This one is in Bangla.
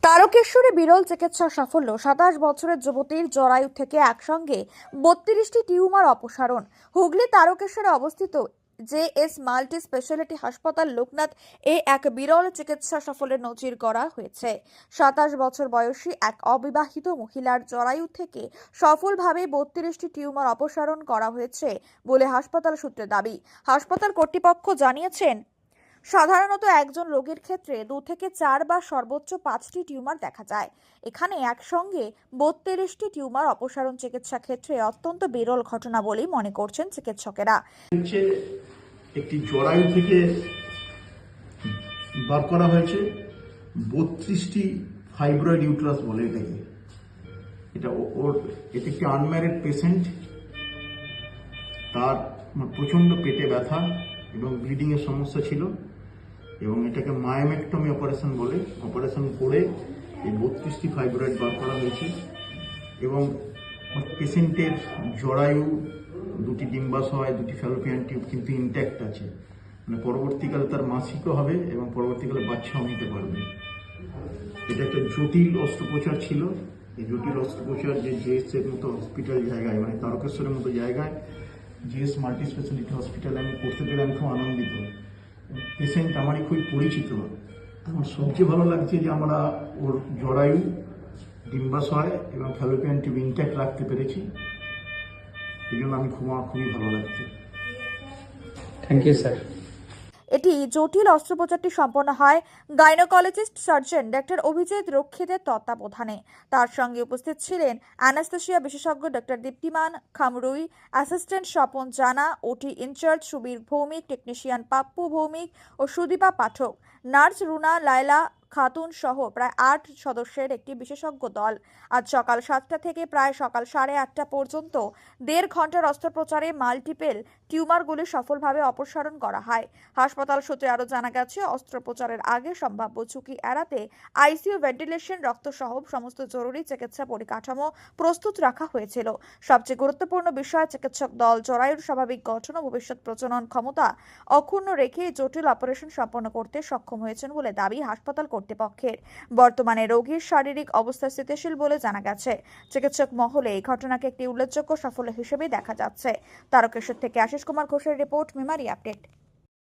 তারকেশ্বরে বিরল চিকিৎসা সাফল্য। ২৭ বছরের যুবতীর জরায়ু থেকে একসঙ্গে ৩২টি টিউমার অপসারণ। হুগলি তারকেশ্বরে অবস্থিত জেএস মাল্টি স্পেশালিটি হাসপাতাল লোকনাথ এক বিরল চিকিৎসা সাফল্যের নজির করা হয়েছে। ২৭ বছর বয়সী এক অবিবাহিত মহিলার জরায়ু থেকে সফলভাবে ৩২টি টিউমার অপসারণ করা হয়েছে বলে হাসপাতাল সূত্রে দাবি। হাসপাতাল কর্তৃপক্ষ জানিয়েছেন, সাধারণত একজন রোগীর ক্ষেত্রে 2 থেকে 4 বা সর্বোচ্চ 5টি টিউমার দেখা যায়। এখানে একসঙ্গে 32টি টিউমার অপসারণ চিকিৎসা ক্ষেত্রে অত্যন্ত বিরল ঘটনা বলেই মনে করছেন চিকিৎসকেরা। একটি জরায়ু থেকে বার করা হয়েছে 32টি ফাইব্রয়েড ইউটেরাস বলে এটাকে। এটা একটি আনম্যারিড পেশেন্ট, তার প্রচন্ড পেটে ব্যথা এবং ব্লিডিং এর সমস্যা ছিল এবং এটাকে মায়োমেক্টমি অপারেশন বলে, অপারেশন করে এই 32টি ফাইব্রয়েড বার করা হয়েছে এবং পেশেন্টের জরায়ু, 2টি ডিম্বাশয়, 2টি ফ্যালোপিয়ান টিউব কিন্তু ইনট্যাক্ট আছে। মানে পরবর্তীকালে তার মাসিকও হবে এবং পরবর্তীকালে বাচ্চাও নিতে পারবে। এটা একটা জটিল অস্ত্রোপচার ছিল। এই জটিল অস্ত্রোপচার যে জেএস এর মতো হসপিটাল জায়গায়, মানে তারকেশ্বরের মতো জায়গায় জেএস মাল্টি স্পেশালিটি হসপিটালে আমি করতে পেরে আমি খুব আনন্দিত। পেশেন্ট আমারই খুবই পরিচিত। আমার সবচেয়ে ভালো লাগছে যে আমরা ওর জরায়ু, ডিম্বাশয় এবং ফ্যালোপিয়ান টিউব ইনট্যাক্ট রাখতে পেরেছি। এই জন্য আমি খুবই ভালো লাগছে। Thank you sir. এটি জটিল অস্ত্রোপচারটি সম্পন্ন হয় গাইনোকোলজিস্ট সার্জন ডক্টর অভিজিৎ রক্ষিতের তত্ত্বাবধানে। তার সঙ্গে উপস্থিত ছিলেন অ্যানাস্থেসিয়া বিশেষজ্ঞ doctor Diptiman Khamrui, assistant Swapan Jana, OT incharge Subir Bhowmik, technician Pappu Bhowmik ও সুদীপা পাঠক, নার্স রুনা লায়লা খাতুন সহ প্রায় 8 সদস্যের একটি বিশেষজ্ঞ দল। আজ সকাল 7টা থেকে প্রায় সকাল 8:30 পর্যন্ত 1.5 ঘন্টার অস্ত্রোপচারে মাল্টিপল টিউমারগুলি সফলভাবে অপসারণ করা হয়। হাসপাতাল সূত্রে আরও জানা গেছে, অস্ত্রোপচারের আগে সম্ভাব্য ঝুঁকি এড়াতে আইসিইউ, ভেন্টিলেশন, রক্ত সহ সমস্ত জরুরি চিকিৎসা পরিকাঠামো প্রস্তুত রাখা হয়েছিল। সবচেয়ে গুরুত্বপূর্ণ বিষয়, চিকিৎসক দল জরায়ুর স্বাভাবিক গঠন ও ভবিষ্যৎ প্রজনন ক্ষমতা অক্ষুণ্ণ রেখে জটিল অপারেশন সম্পন্ন করতে সক্ষম হয়েছেন বলে দাবি হাসপাতাল কর্তৃপক্ষের। বর্তমানে রোগীর শারীরিক অবস্থা স্থিতিশীল বলে জানা গেছে। চিকিৎসক মহলে এই ঘটনাকে একটি উল্লেখযোগ্য সাফল্য হিসেবে দেখা যাচ্ছে। তারকেশ্বর থেকে আশিস কুমার ঘোষের রিপোর্ট, মেমারি আপডেট।